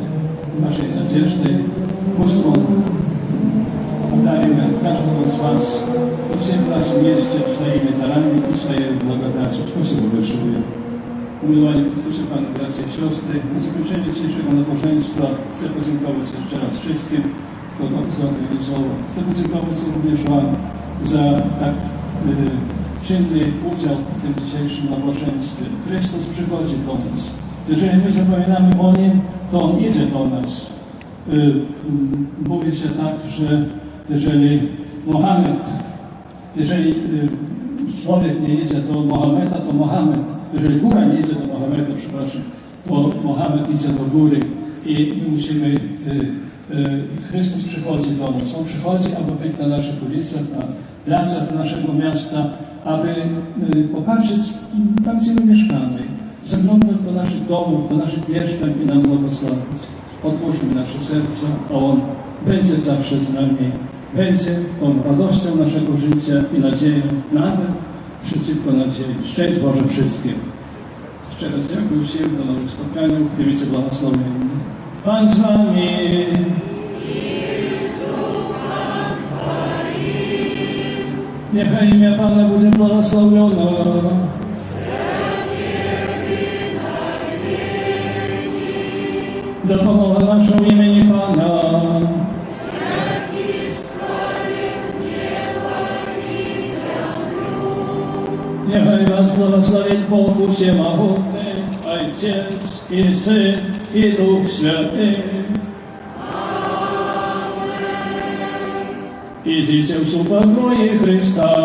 нашей надеждой. Пусть Он одарит каждого из вас и всех нас вместе своими дарами и своей благодатью. Спасибо большое. Умилование Христуса, Пане, братья и сестры, на заключение dzisiejszego nabożeństwa chcę podziękować jeszcze raz wszystkim, kto to zorganizował. Chcę podziękować również Wam za tak czynny udział w tym dzisiejszym nabożeństwie. Chrystus przychodzi do nas. Jeżeli my zapominamy o Nim, to On idzie do nas. Mówi się tak, że jeżeli człowiek nie idzie do Mohameda, to Mohamed. Jeżeli góra nie idzie do Mohameda, przepraszam, to Mohamed idzie do góry. I my musimy, Chrystus przychodzi do nas. On przychodzi, aby być na naszych ulicach, na placach naszego miasta, aby popatrzeć tam, gdzie my mieszkamy, zaglądać do naszych domów, do naszych mieszkań i nam błogosławić. Otwórzmy nasze serca, a On będzie zawsze z nami. Będzie tą radością naszego życia i nadzieją, nawet przeciwko nadziei. Szczęść Boże wszystkim. Jeszcze raz dziękuję wszystkim, do nowych spotkania, wielce błogosławieni. Pan z Wami. Niechaj imię Pana będzie błogosławione. Dopomoga naszą imieni Pana. Niechaj Was błogosławi Bóg Wszechmogący, Ojciec i Syn i Duch Święty. Idźcie w pokoju Chrysta.